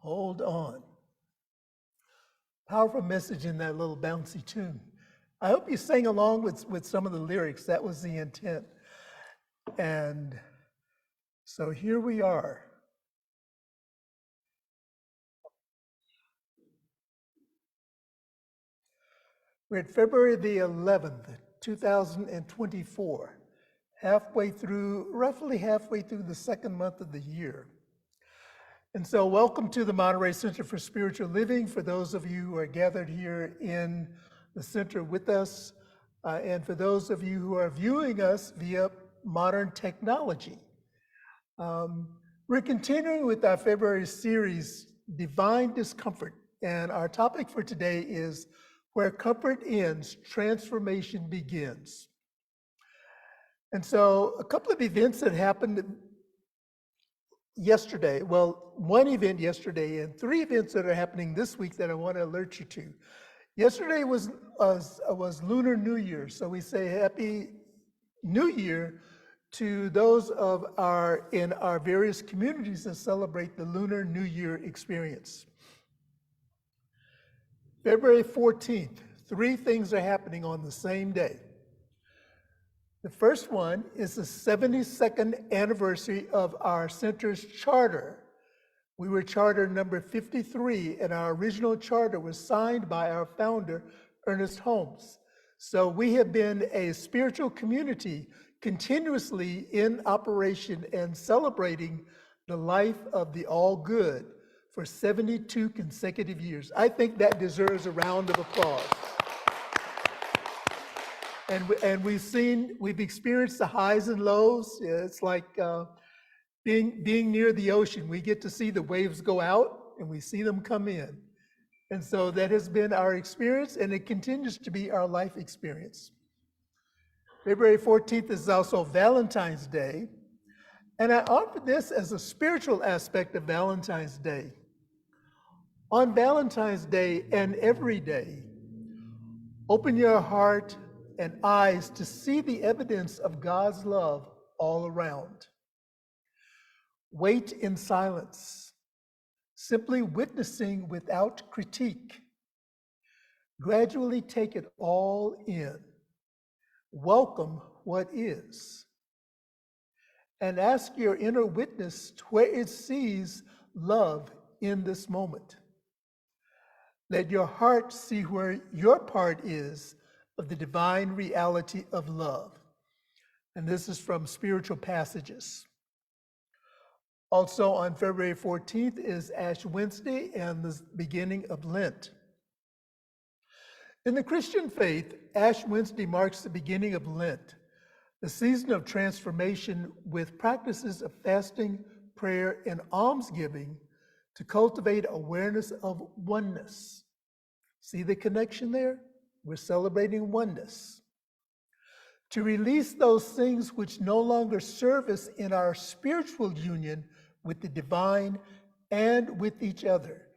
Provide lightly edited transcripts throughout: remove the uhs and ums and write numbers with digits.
Hold on. Powerful message in that little bouncy tune. I hope you sang along with some of the lyrics. That was the intent. And so here we are. We're at February the 11th, 2024, roughly halfway through the second month of the year. And so welcome to the Monterey Center for Spiritual Living for those of you who are gathered here in the center with us, and for those of you who are viewing us via modern technology. We're continuing with our February series, Divine Discomfort, and our topic for today is Where Comfort Ends, Transformation Begins. And so a couple of events that happened yesterday, well, one event yesterday and three events that are happening this week that I want to alert you to. Yesterday was Lunar New Year, so we say Happy New Year to those in our various communities that celebrate the Lunar New Year experience. February 14th, three things are happening on the same day. The first one is the 72nd anniversary of our center's charter. We were charter number 53, and our original charter was signed by our founder, Ernest Holmes. So we have been a spiritual community continuously in operation and celebrating the life of the all good for 72 consecutive years. I think that deserves a round of applause. And we've experienced the highs and lows. It's like being near the ocean. We get to see the waves go out and we see them come in. And so that has been our experience, and it continues to be our life experience. February 14th is also Valentine's Day, and I offer this as a spiritual aspect of Valentine's Day. On Valentine's Day and every day, open your heart and eyes to see the evidence of God's love all around. Wait in silence, simply witnessing without critique. Gradually take it all in. Welcome what is. And ask your inner witness where it sees love in this moment. Let your heart see where your part is of the divine reality of love. And this is from Spiritual Passages. Also on February 14th is Ash Wednesday and the beginning of Lent. In the Christian faith, Ash Wednesday marks the beginning of Lent, the season of transformation with practices of fasting, prayer, and almsgiving to cultivate awareness of oneness. See the connection there? We're celebrating oneness. To release those things which no longer serve us in our spiritual union with the divine and with each other,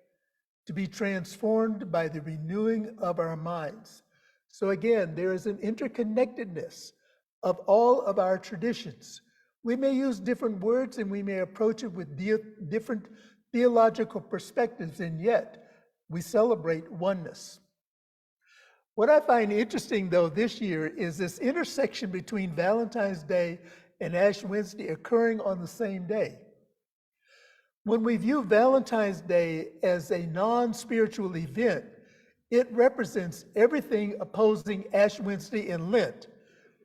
to be transformed by the renewing of our minds. So again, there is an interconnectedness of all of our traditions. We may use different words and we may approach it with different theological perspectives, and yet we celebrate oneness. What I find interesting, though, this year is this intersection between Valentine's Day and Ash Wednesday occurring on the same day. When we view Valentine's Day as a non-spiritual event, it represents everything opposing Ash Wednesday and Lent,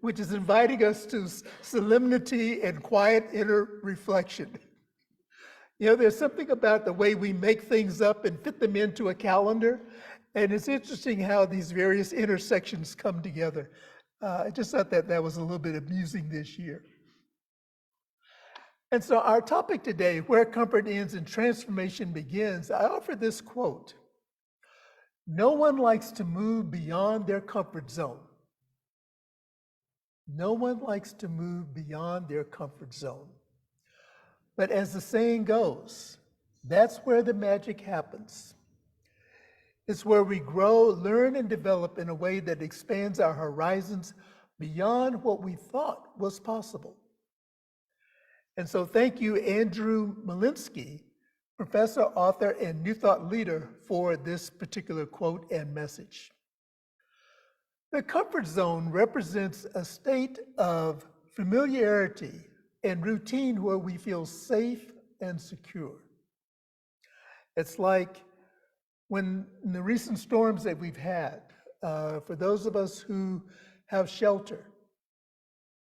which is inviting us to solemnity and quiet inner reflection. You know, there's something about the way we make things up and fit them into a calendar, and it's interesting how these various intersections come together. I just thought that was a little bit amusing this year. And so our topic today, Where Comfort Ends and Transformation Begins, I offer this quote: "No one likes to move beyond their comfort zone." No one likes to move beyond their comfort zone. But as the saying goes, that's where the magic happens. It's where we grow, learn, and develop in a way that expands our horizons beyond what we thought was possible. And so thank you, Andrew Malinsky, professor, author, and New Thought leader for this particular quote and message. The comfort zone represents a state of familiarity and routine where we feel safe and secure. It's like when in the recent storms that we've had, for those of us who have shelter,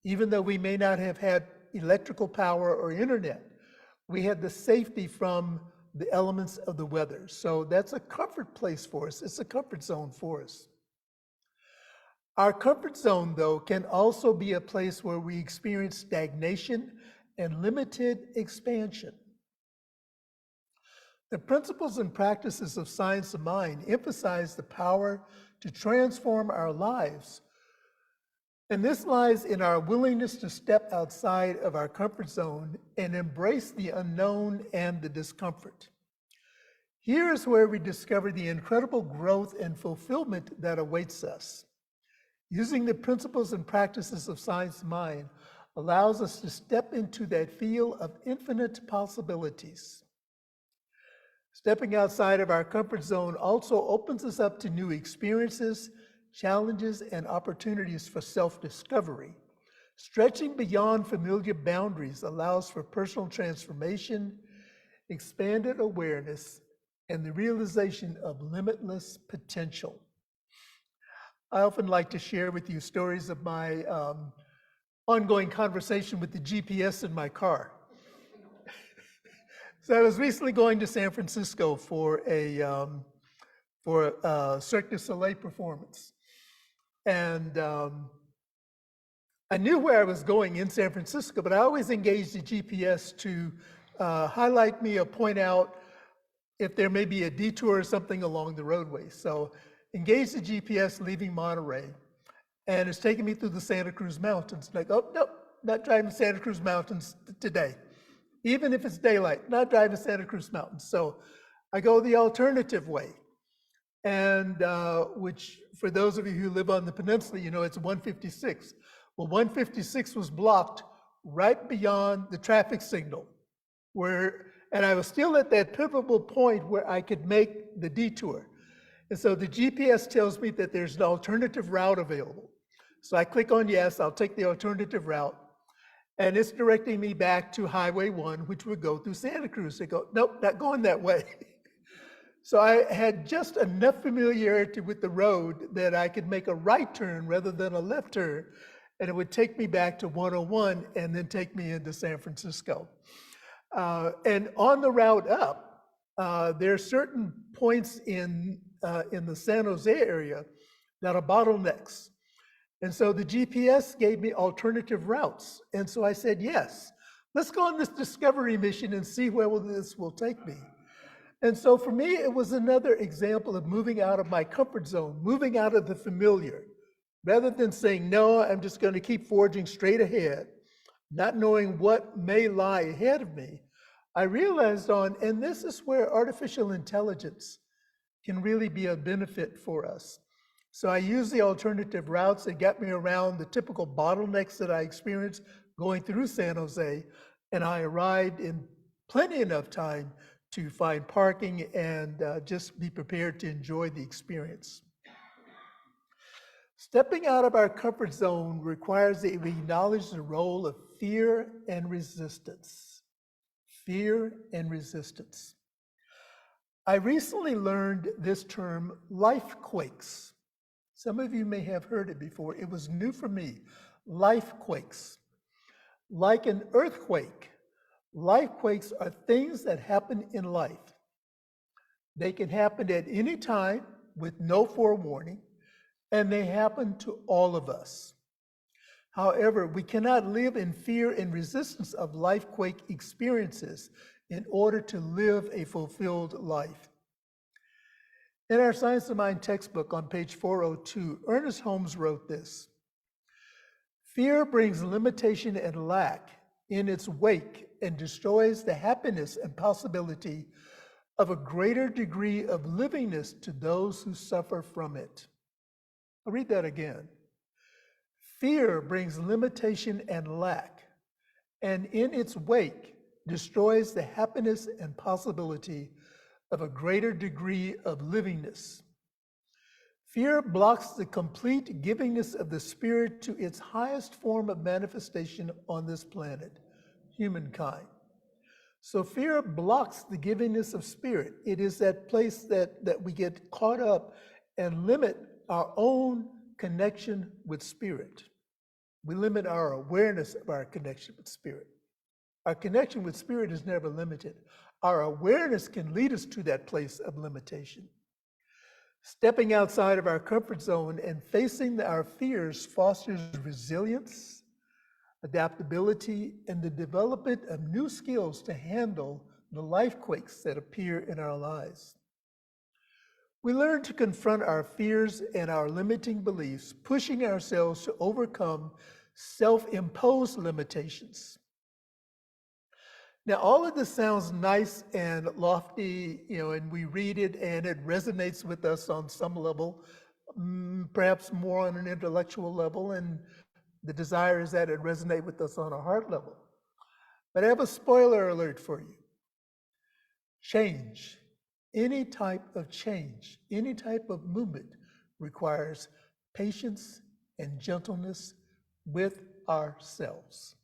even though we may not have had electrical power or internet, we had the safety from the elements of the weather. So that's a comfort place for us. It's a comfort zone for us. Our comfort zone, though, can also be a place where we experience stagnation and limited expansion. The principles and practices of Science of Mind emphasize the power to transform our lives. And this lies in our willingness to step outside of our comfort zone and embrace the unknown and the discomfort. Here is where we discover the incredible growth and fulfillment that awaits us. Using the principles and practices of Science of Mind allows us to step into that field of infinite possibilities. Stepping outside of our comfort zone also opens us up to new experiences, challenges, and opportunities for self-discovery. Stretching beyond familiar boundaries allows for personal transformation, expanded awareness, and the realization of limitless potential. I often like to share with you stories of my ongoing conversation with the GPS in my car. So I was recently going to San Francisco for a Cirque du Soleil performance. And I knew where I was going in San Francisco, but I always engaged the GPS to highlight me or point out if there may be a detour or something along the roadway. So engaged the GPS leaving Monterey, and it's taking me through the Santa Cruz Mountains. Like, oh, nope, not driving Santa Cruz Mountains today. Even if it's daylight, not driving Santa Cruz Mountains. So I go the alternative way. And which, for those of you who live on the peninsula, you know it's 156. Well, 156 was blocked right beyond the traffic signal, and I was still at that pivotal point where I could make the detour. And so the GPS tells me that there's an alternative route available. So I click on yes, I'll take the alternative route. And it's directing me back to Highway 1, which would go through Santa Cruz. They go, nope, not going that way. So I had just enough familiarity with the road that I could make a right turn rather than a left turn, and it would take me back to 101 and then take me into San Francisco. And on the route up, there are certain points in the San Jose area that are bottlenecks. And so the GPS gave me alternative routes. And so I said, yes, let's go on this discovery mission and see where this will take me. And so for me, it was another example of moving out of my comfort zone, moving out of the familiar. Rather than saying, no, I'm just going to keep forging straight ahead, not knowing what may lie ahead of me, I realized and this is where artificial intelligence can really be a benefit for us. So I used the alternative routes that got me around the typical bottlenecks that I experienced going through San Jose, and I arrived in plenty enough time to find parking and just be prepared to enjoy the experience. Stepping out of our comfort zone requires that we acknowledge the role of fear and resistance. Fear and resistance. I recently learned this term, life quakes. Some of you may have heard it before. It was new for me. Life quakes. Like an earthquake, life quakes are things that happen in life. They can happen at any time with no forewarning, and they happen to all of us. However, we cannot live in fear and resistance of life quake experiences in order to live a fulfilled life. In our Science of Mind textbook on page 402, Ernest Holmes wrote this: fear brings limitation and lack in its wake and destroys the happiness and possibility of a greater degree of livingness to those who suffer from it. I'll read that again. Fear brings limitation and lack, and in its wake destroys the happiness and possibility of a greater degree of livingness. Fear blocks the complete givingness of the Spirit to its highest form of manifestation on this planet, humankind. So fear blocks the givingness of Spirit. It is that place that we get caught up and limit our own connection with Spirit. We limit our awareness of our connection with Spirit. Our connection with Spirit is never limited. Our awareness can lead us to that place of limitation. Stepping outside of our comfort zone and facing our fears fosters resilience, adaptability, and the development of new skills to handle the life quakes that appear in our lives. We learn to confront our fears and our limiting beliefs, pushing ourselves to overcome self-imposed limitations. Now, all of this sounds nice and lofty, and we read it and it resonates with us on some level, perhaps more on an intellectual level, and the desire is that it resonate with us on a heart level. But I have a spoiler alert for you. Change, any type of change, any type of movement requires patience and gentleness with ourselves.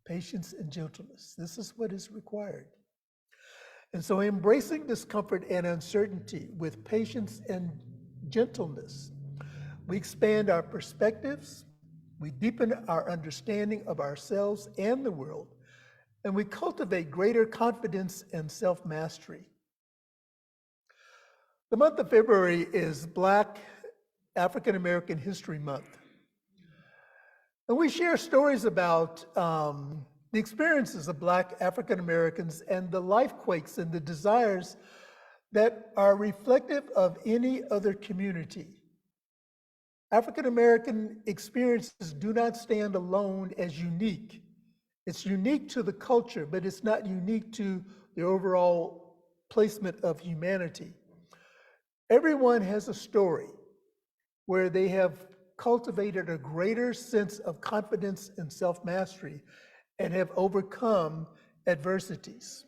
Patience and gentleness. This is what is required. And so embracing discomfort and uncertainty with patience and gentleness, we expand our perspectives, we deepen our understanding of ourselves and the world, and we cultivate greater confidence and self-mastery. The month of February is Black African American History Month. And we share stories about the experiences of Black African Americans and the life quakes and the desires that are reflective of any other community. African American experiences do not stand alone as unique. It's unique to the culture, but it's not unique to the overall placement of humanity. Everyone has a story where they have cultivated a greater sense of confidence and self-mastery and have overcome adversities.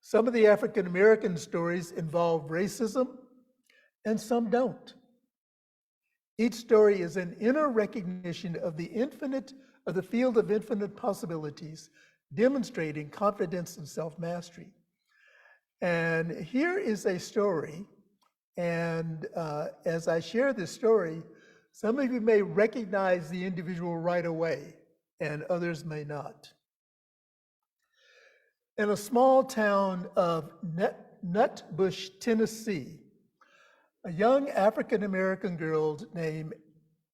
Some of the African American stories involve racism and some don't. Each story is an inner recognition of the field of infinite possibilities, demonstrating confidence and self-mastery. And here is a story, and as I share this story, some of you may recognize the individual right away, and others may not. In a small town of Nutbush, Tennessee, a young African-American girl named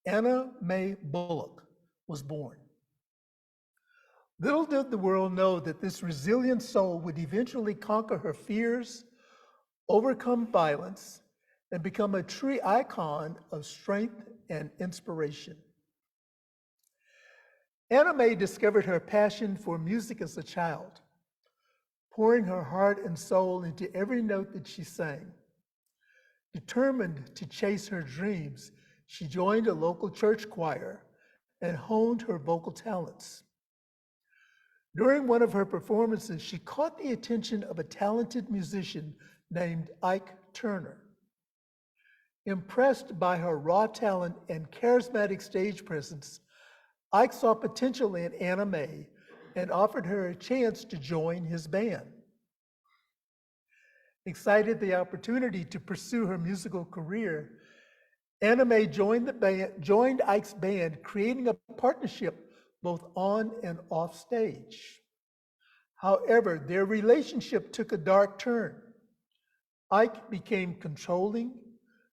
Anna Mae Bullock was born. Little did the world know that this resilient soul would eventually conquer her fears, overcome violence, and become a true icon of strength and inspiration. Anna Mae discovered her passion for music as a child, pouring her heart and soul into every note that she sang. Determined to chase her dreams, she joined a local church choir and honed her vocal talents. During one of her performances, she caught the attention of a talented musician named Ike Turner. Impressed by her raw talent and charismatic stage presence, Ike saw potential in Anna Mae and offered her a chance to join his band. Excited the opportunity to pursue her musical career, Anna Mae joined Ike's band, creating a partnership both on and off stage. However, their relationship took a dark turn. Ike became controlling,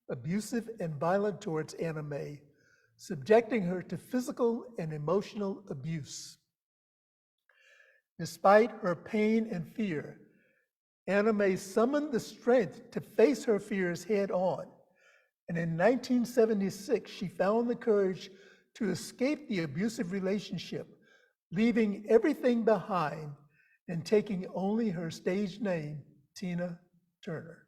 abusive, and violent towards Anna Mae, subjecting her to physical and emotional abuse. Despite her pain and fear, Anna Mae summoned the strength to face her fears head on. And in 1976, she found the courage to escape the abusive relationship, leaving everything behind and taking only her stage name, Tina Turner.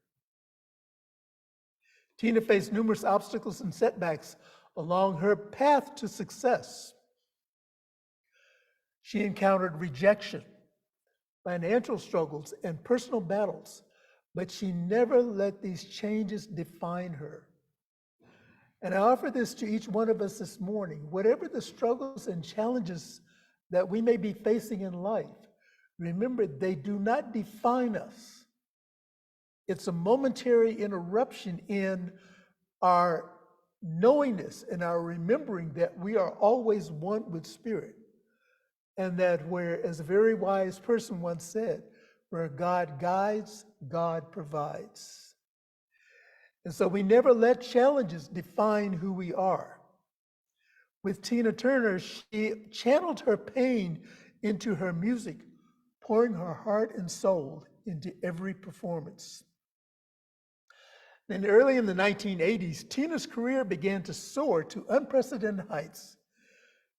Tina faced numerous obstacles and setbacks along her path to success. She encountered rejection, financial struggles, and personal battles, but she never let these changes define her. And I offer this to each one of us this morning. Whatever the struggles and challenges that we may be facing in life, remember, they do not define us. It's a momentary interruption in our knowingness and our remembering that we are always one with Spirit. And that where, as a very wise person once said, where God guides, God provides. And so we never let challenges define who we are. With Tina Turner, she channeled her pain into her music, pouring her heart and soul into every performance. Then early in the 1980s, Tina's career began to soar to unprecedented heights,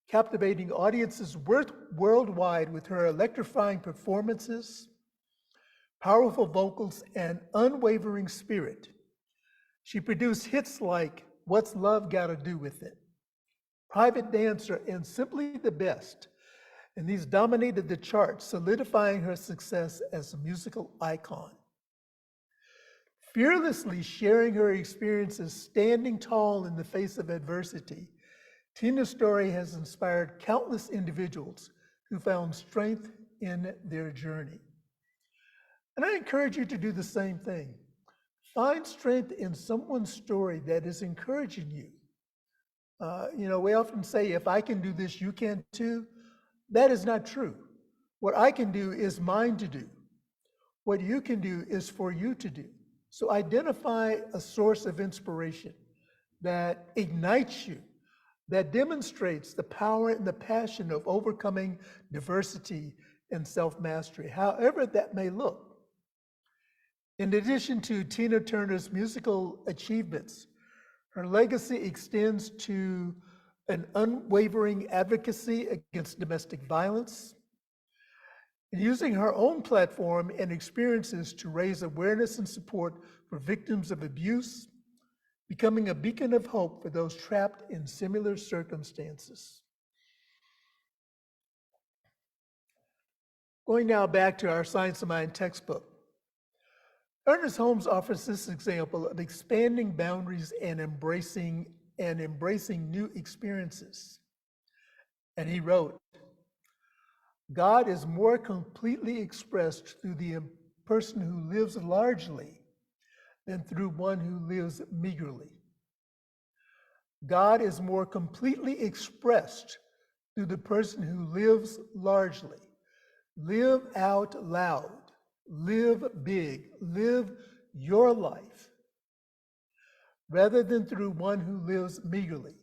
captivating audiences worldwide with her electrifying performances, powerful vocals, and unwavering spirit. She produced hits like What's Love Gotta Do With It, Private Dancer, and Simply the Best. And these dominated the charts, solidifying her success as a musical icon. Fearlessly sharing her experiences, standing tall in the face of adversity, Tina's story has inspired countless individuals who found strength in their journey. And I encourage you to do the same thing. Find strength in someone's story that is encouraging you. We often say, if I can do this, you can too. That is not true. What I can do is mine to do. What you can do is for you to do. So identify a source of inspiration that ignites you, that demonstrates the power and the passion of overcoming diversity and self-mastery, however that may look. In addition to Tina Turner's musical achievements, her legacy extends to an unwavering advocacy against domestic violence, and using her own platform and experiences to raise awareness and support for victims of abuse, becoming a beacon of hope for those trapped in similar circumstances. Going now back to our Science of Mind textbook, Ernest Holmes offers this example of expanding boundaries and embracing new experiences. And he wrote, God is more completely expressed through the person who lives largely than through one who lives meagerly. God is more completely expressed through the person who lives largely. Live out loud, live big, live your life, rather than through one who lives meagerly.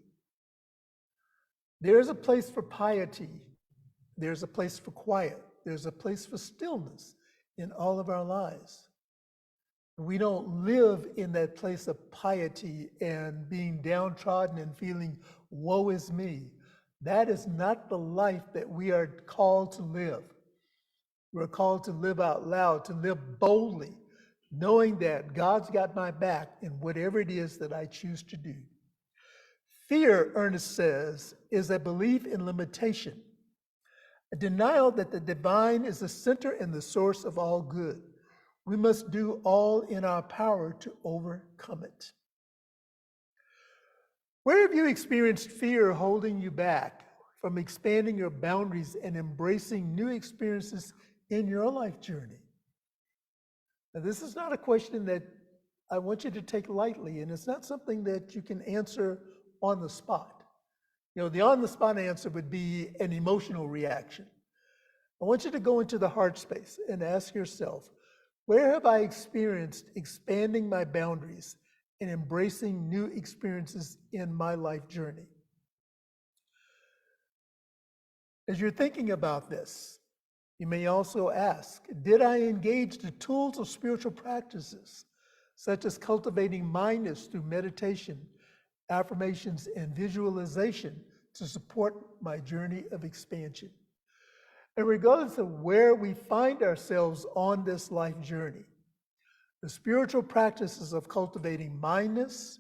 There's a place for piety. There's a place for quiet. There's a place for stillness in all of our lives. We don't live in that place of piety and being downtrodden and feeling, woe is me. That is not the life that we are called to live. We're called to live out loud, to live boldly, knowing that God's got my back in whatever it is that I choose to do. Fear, Ernest says, is a belief in limitation, a denial that the divine is the center and the source of all good. We must do all in our power to overcome it. Where have you experienced fear holding you back from expanding your boundaries and embracing new experiences in your life journey? Now, this is not a question that I want you to take lightly, and it's not something that you can answer on the spot. The on the spot answer would be an emotional reaction. I want you to go into the heart space and ask yourself, where have I experienced expanding my boundaries and embracing new experiences in my life journey? As you're thinking about this, you may also ask, did I engage the tools of spiritual practices, such as cultivating mindfulness through meditation, affirmations, and visualization to support my journey of expansion? And regardless of where we find ourselves on this life journey, the spiritual practices of cultivating mindfulness,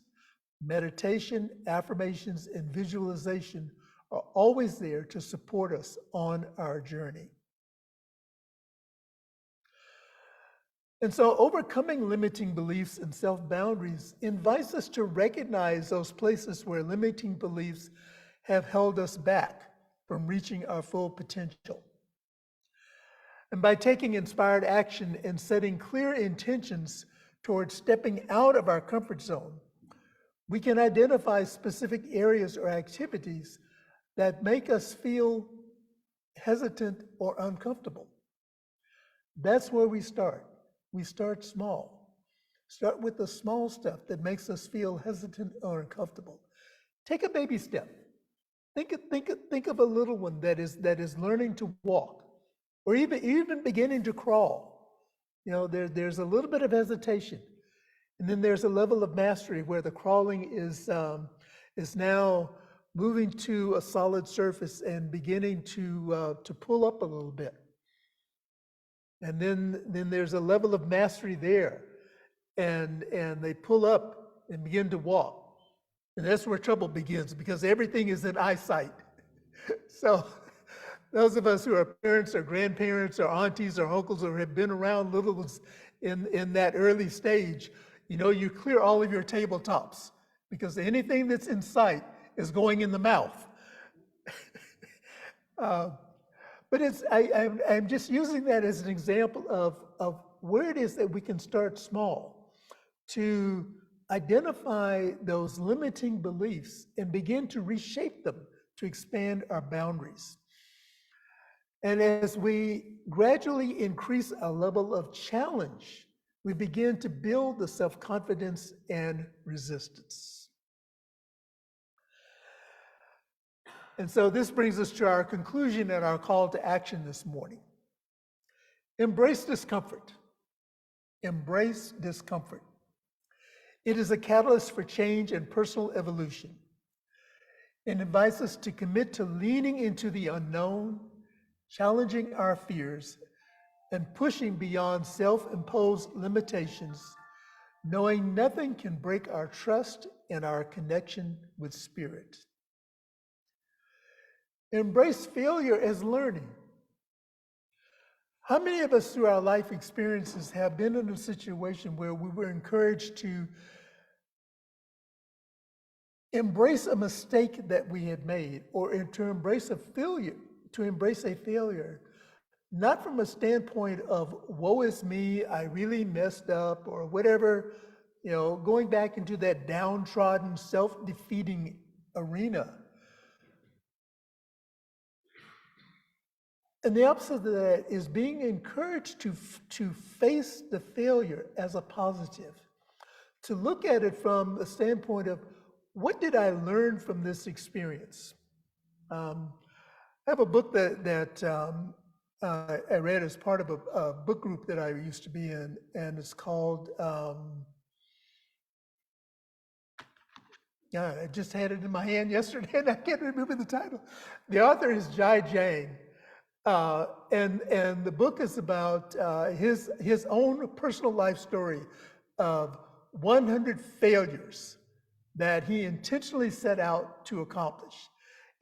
meditation, affirmations, and visualization are always there to support us on our journey. And so overcoming limiting beliefs and self-boundaries invites us to recognize those places where limiting beliefs have held us back from reaching our full potential. And by taking inspired action and setting clear intentions towards stepping out of our comfort zone, we can identify specific areas or activities that make us feel hesitant or uncomfortable. That's where we start. We start small. Start with the small stuff that makes us feel hesitant or uncomfortable. Take a baby step. Think of a little one that is learning to walk, or even beginning to crawl. You know, there's a little bit of hesitation, and then there's a level of mastery where the crawling is now moving to a solid surface and beginning to pull up a little bit. And then there's a level of mastery there, and they pull up and begin to walk. And that's where trouble begins, because everything is in eyesight. So those of us who are parents or grandparents or aunties or uncles or have been around little ones in that early stage, you know, you clear all of your tabletops, because anything that's in sight is going in the mouth. But I'm just using that as an example of where it is that we can start small to identify those limiting beliefs and begin to reshape them to expand our boundaries. And as we gradually increase our level of challenge, we begin to build the self-confidence and resistance. And so this brings us to our conclusion and our call to action this morning. Embrace discomfort. Embrace discomfort. It is a catalyst for change and personal evolution. It invites us to commit to leaning into the unknown, challenging our fears, and pushing beyond self-imposed limitations, knowing nothing can break our trust and our connection with Spirit. Embrace failure as learning. How many of us through our life experiences have been in a situation where we were encouraged to embrace a mistake that we had made, or to embrace a failure, not from a standpoint of woe is me, I really messed up, or whatever, you know, going back into that downtrodden, self-defeating arena. And the opposite of that is being encouraged to face the failure as a positive, to look at it from the standpoint of, what did I learn from this experience? I have a book that I read as part of a book group that I used to be in, and it's called, I just had it in my hand yesterday and I can't remember the title. The author is Jai Jang. And the book is about his own personal life story of 100 failures that he intentionally set out to accomplish.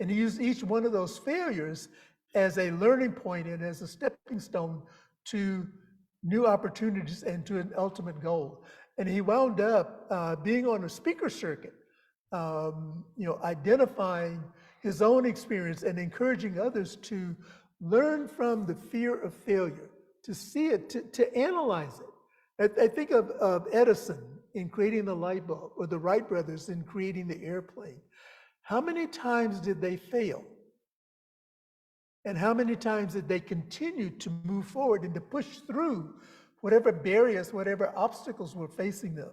And he used each one of those failures as a learning point and as a stepping stone to new opportunities and to an ultimate goal. And he wound up being on a speaker circuit, identifying his own experience and encouraging others to learn from the fear of failure, to see it, to analyze it. I think of Edison in creating the light bulb, or the Wright brothers in creating the airplane. How many times did they fail? And how many times did they continue to move forward and to push through whatever barriers, whatever obstacles were facing them,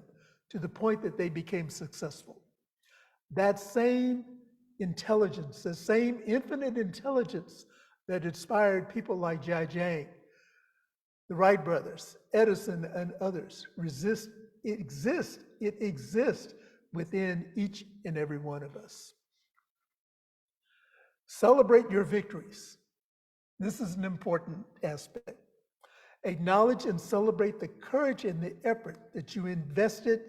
to the point that they became successful? That same intelligence, the same infinite intelligence that inspired people like Jai Jang, the Wright brothers, Edison, and others, it exists within each and every one of us. Celebrate your victories. This is an important aspect. Acknowledge and celebrate the courage and the effort that you invested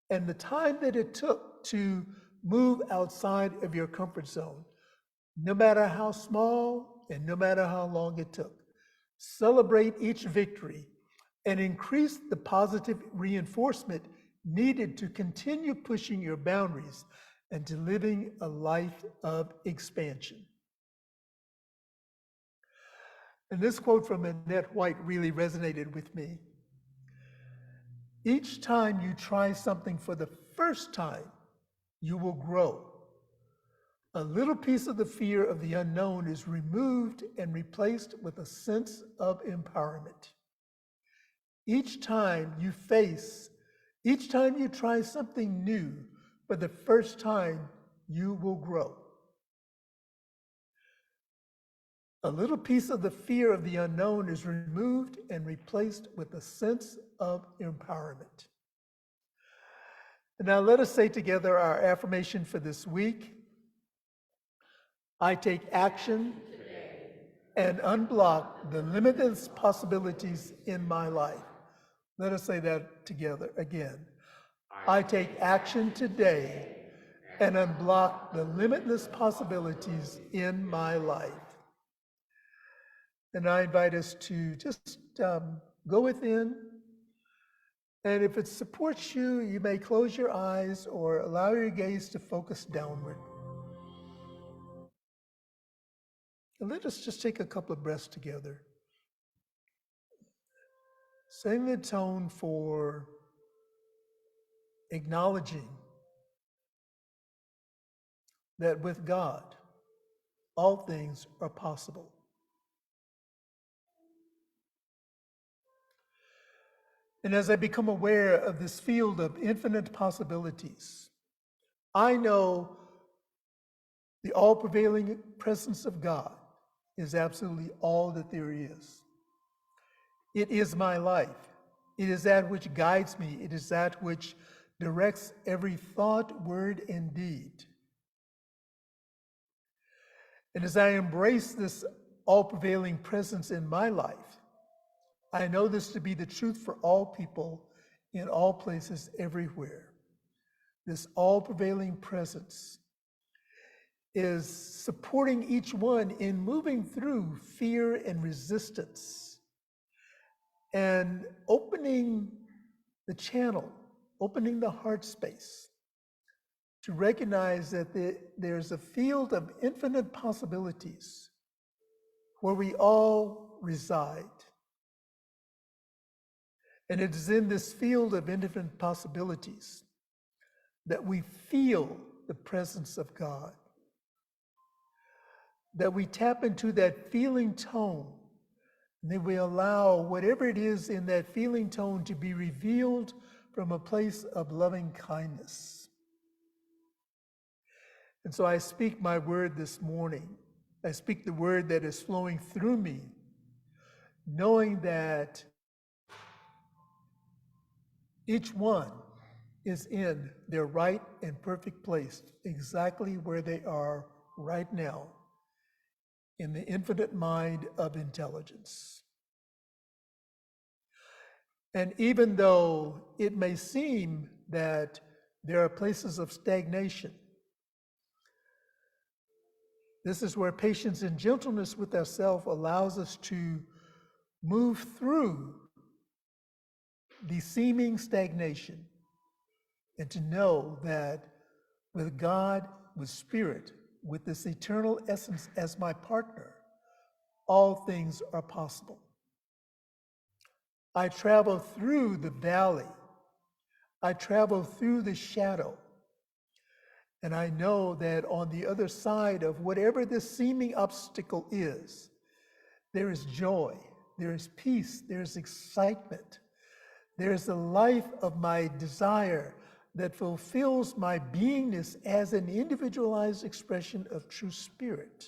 and the time that it took to move outside of your comfort zone, no matter how small and no matter how long it took. Celebrate each victory and increase the positive reinforcement needed to continue pushing your boundaries and to living a life of expansion. And this quote from Annette White really resonated with me. Each time you try something for the first time, you will grow. A little piece of the fear of the unknown is removed and replaced with a sense of empowerment. Each time you try something new for the first time, you will grow. A little piece of the fear of the unknown is removed and replaced with a sense of empowerment. And now let us say together our affirmation for this week. I take action and unblock the limitless possibilities in my life. Let us say that together again. I take action today and unblock the limitless possibilities in my life. And I invite us to just go within. And if it supports you, you may close your eyes or allow your gaze to focus downward. And let us just take a couple of breaths together. Setting the tone for acknowledging that with God, all things are possible. And as I become aware of this field of infinite possibilities, I know the all-prevailing presence of God is absolutely all that there is. It is my life. It is that which guides me. It is that which directs every thought, word, and deed. And as I embrace this all-prevailing presence in my life, I know this to be the truth for all people in all places, everywhere. This all-prevailing presence is supporting each one in moving through fear and resistance and opening the channel, opening the heart space to recognize that there's a field of infinite possibilities where we all reside. And it is in this field of infinite possibilities that we feel the presence of God, that we tap into that feeling tone, and then we allow whatever it is in that feeling tone to be revealed from a place of loving kindness. And so I speak my word this morning. I speak the word that is flowing through me, knowing that each one is in their right and perfect place, exactly where they are right now, in the infinite mind of intelligence. And even though it may seem that there are places of stagnation, this is where patience and gentleness with ourselves allows us to move through the seeming stagnation and to know that with God, with Spirit, with this eternal essence as my partner, all things are possible. I travel through the valley. I travel through the shadow. And I know that on the other side of whatever this seeming obstacle is, there is joy, there is peace, there is excitement. There is the life of my desire that fulfills my beingness as an individualized expression of true spirit.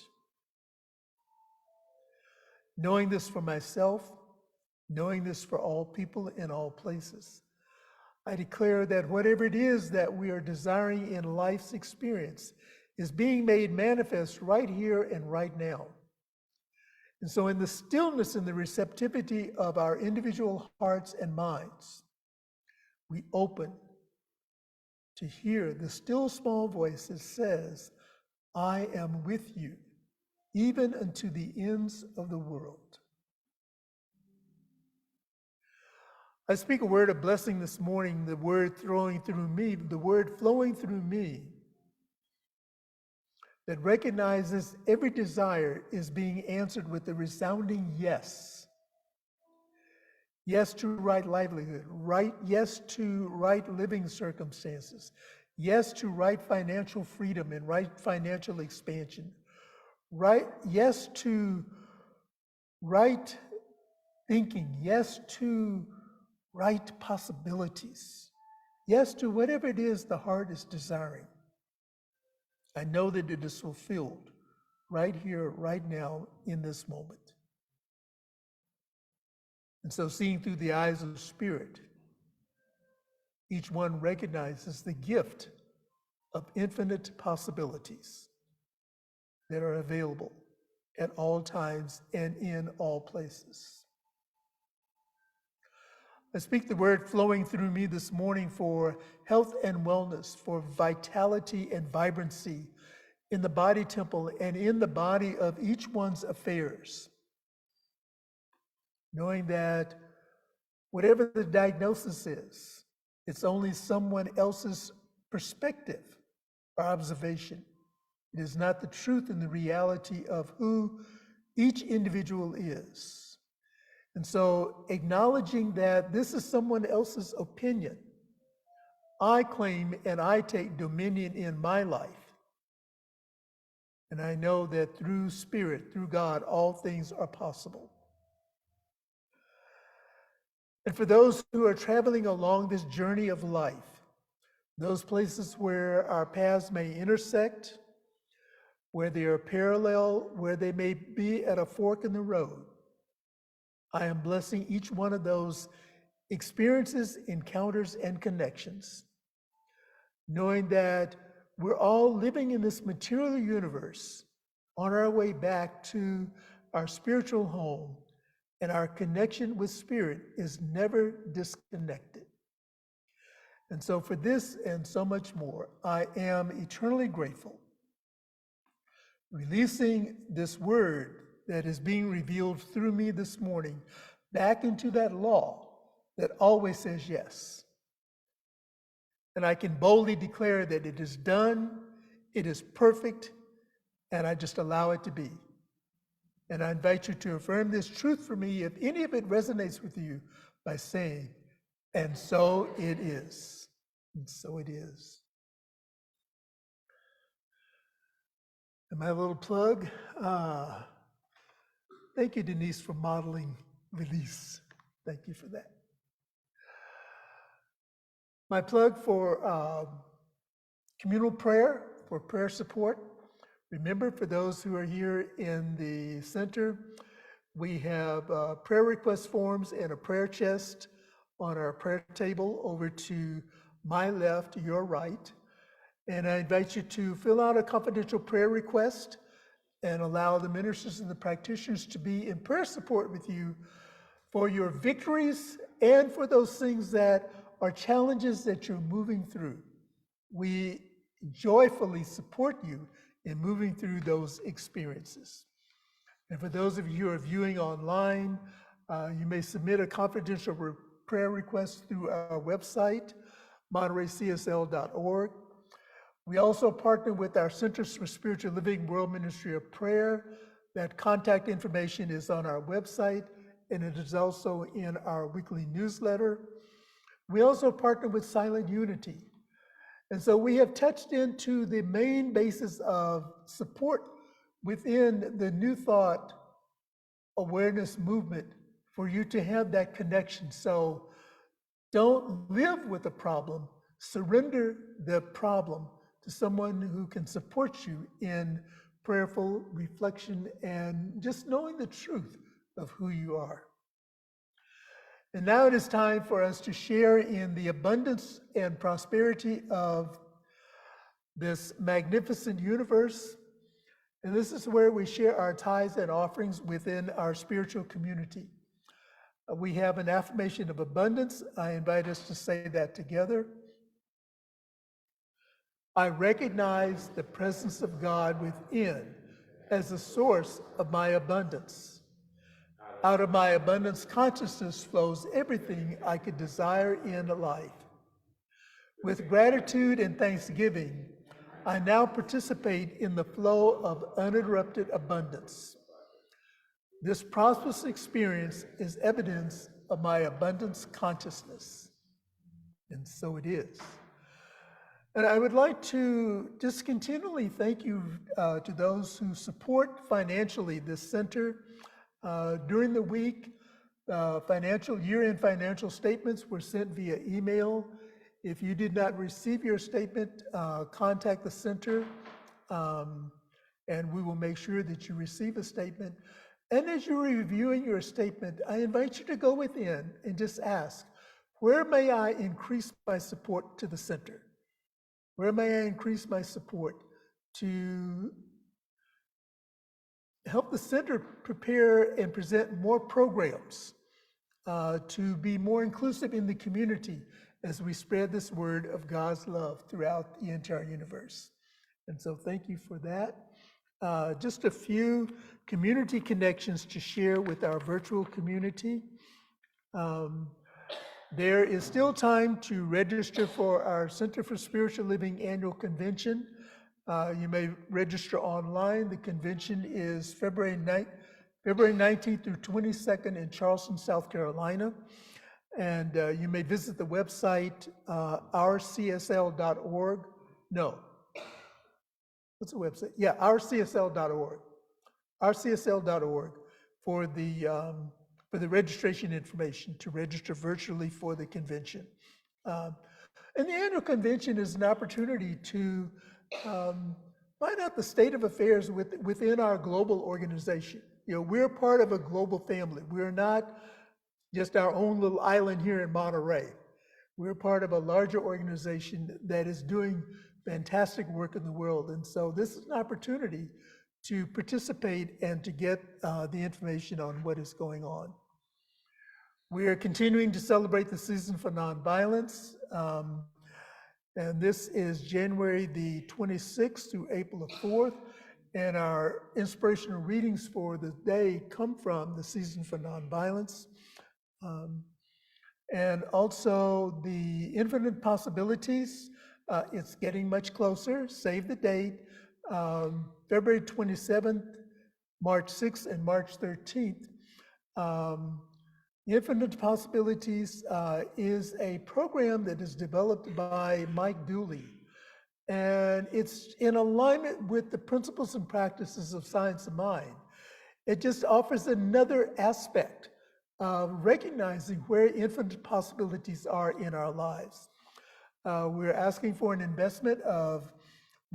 Knowing this for myself, knowing this for all people in all places, I declare that whatever it is that we are desiring in life's experience is being made manifest right here and right now. And so in the stillness and the receptivity of our individual hearts and minds, we open to hear the still small voice that says, I am with you even unto the ends of the world. I speak a word of blessing this morning, the word flowing through me, that recognizes every desire is being answered with a resounding yes. Yes to right livelihood, yes to right living circumstances, yes to right financial freedom and right financial expansion, yes to right thinking, yes to right possibilities, yes to whatever it is the heart is desiring. I know that it is fulfilled right here, right now, in this moment. And so, seeing through the eyes of the Spirit, each one recognizes the gift of infinite possibilities that are available at all times and in all places. I speak the word flowing through me this morning for health and wellness, for vitality and vibrancy in the body temple and in the body of each one's affairs. Knowing that whatever the diagnosis is, it's only someone else's perspective or observation. It is not the truth and the reality of who each individual is. And so acknowledging that this is someone else's opinion, I claim and I take dominion in my life. And I know that through Spirit, through God, all things are possible. And for those who are traveling along this journey of life, those places where our paths may intersect, where they are parallel, where they may be at a fork in the road, I am blessing each one of those experiences, encounters, and connections, knowing that we're all living in this material universe on our way back to our spiritual home, and our connection with Spirit is never disconnected. And so for this and so much more, I am eternally grateful. Releasing this word that is being revealed through me this morning back into that law that always says yes. And I can boldly declare that it is done, it is perfect, and I just allow it to be. And I invite you to affirm this truth for me if any of it resonates with you by saying, and so it is. And so it is. And my little plug, thank you, Denise, for modeling release. Thank you for that. My plug for communal prayer, for prayer support. Remember, for those who are here in the center, we have prayer request forms and a prayer chest on our prayer table over to my left, your right. And I invite you to fill out a confidential prayer request and allow the ministers and the practitioners to be in prayer support with you for your victories and for those things that are challenges that you're moving through. We joyfully support you in moving through those experiences. And for those of you who are viewing online, you may submit a confidential prayer request through our website, montereycsl.org. We also partner with our Centers for Spiritual Living World Ministry of Prayer. That contact information is on our website, and it is also in our weekly newsletter. We also partner with Silent Unity. And so we have touched into the main basis of support within the New Thought awareness movement for you to have that connection. So don't live with the problem, surrender the problem to someone who can support you in prayerful reflection and just knowing the truth of who you are. And now it is time for us to share in the abundance and prosperity of this magnificent universe. And this is where we share our tithes and offerings within our spiritual community. We have an affirmation of abundance. I invite us to say that together. I recognize the presence of God within as the source of my abundance. Out of my abundance consciousness flows everything I could desire in life. With gratitude and thanksgiving, I now participate in the flow of uninterrupted abundance. This prosperous experience is evidence of my abundance consciousness. And so it is. And I would like to just continually thank you to those who support financially this center. During the week, year-end financial statements were sent via email. If you did not receive your statement, contact the center, and we will make sure that you receive a statement. And as you're reviewing your statement, I invite you to go within and just ask, where may I increase my support to the center? Where may I increase my support to help the center prepare and present more programs, to be more inclusive in the community as we spread this word of God's love throughout the entire universe? And so thank you for that. Just a few community connections to share with our virtual community. There is still time to register for our Center for Spiritual Living Annual Convention. You may register online. The convention is February 19th through 22nd in Charleston, South Carolina. And you may visit the website, ourcsl.org. No. What's the website? Yeah, ourcsl.org. ourcsl.org for the registration information to register virtually for the convention. And the annual convention is an opportunity to find out the state of affairs within our global organization. You know, we're part of a global family. We're not just our own little island here in Monterey. We're part of a larger organization that is doing fantastic work in the world. And so this is an opportunity to participate and to get the information on what is going on. We are continuing to celebrate the Season for Nonviolence. And this is January the 26th through April the 4th. And our inspirational readings for the day come from the Season for Nonviolence. And also the Infinite Possibilities, it's getting much closer. Save the date, February 27th, March 6th, and March 13th. Infinite Possibilities is a program that is developed by Mike Dooley. And it's in alignment with the principles and practices of Science of Mind. It just offers another aspect of recognizing where infinite possibilities are in our lives. We're asking for an investment of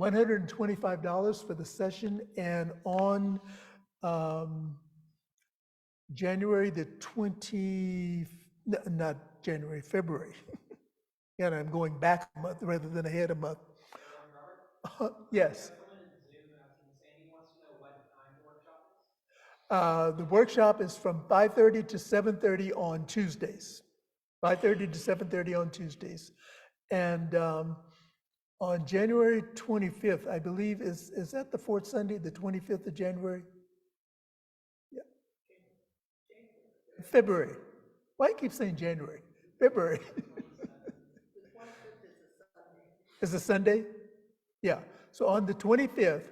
$125 for the session, and on February. And I'm going back a month rather than ahead a month. Yes. The workshop is from 5:30 to 7:30 on Tuesdays. 5:30 to 7:30 on Tuesdays. And on January 25th, I believe, is that the fourth Sunday, the 25th of January? Yeah. February. Why do I keep saying January? February. The 25th is a Sunday. Is a Sunday? Yeah. So on the 25th,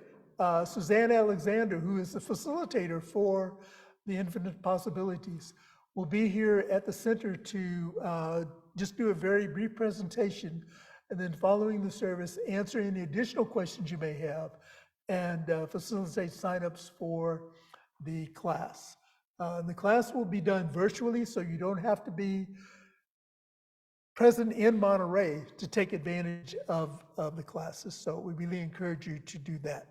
Suzanne Alexander, who is the facilitator for the Infinite Possibilities, will be here at the center to just do a very brief presentation, and then following the service, answer any additional questions you may have, and facilitate signups for the class. The class will be done virtually, so you don't have to be present in Monterey to take advantage of the classes. So we really encourage you to do that.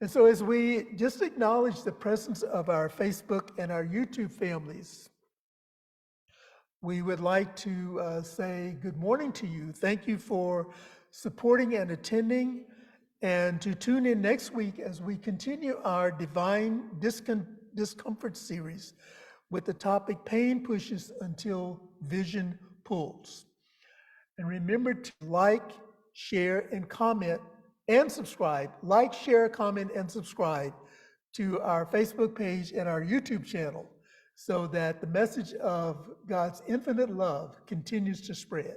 And so as we just acknowledge the presence of our Facebook and our YouTube families, we would like to say good morning to you. Thank you for supporting and attending, and to tune in next week as we continue our Divine Discomfort series with the topic, Pain Pushes Until Vision Pulls. And remember to like, share, and comment and subscribe, like, share, comment, and subscribe to our Facebook page and our YouTube channel so that the message of God's infinite love continues to spread.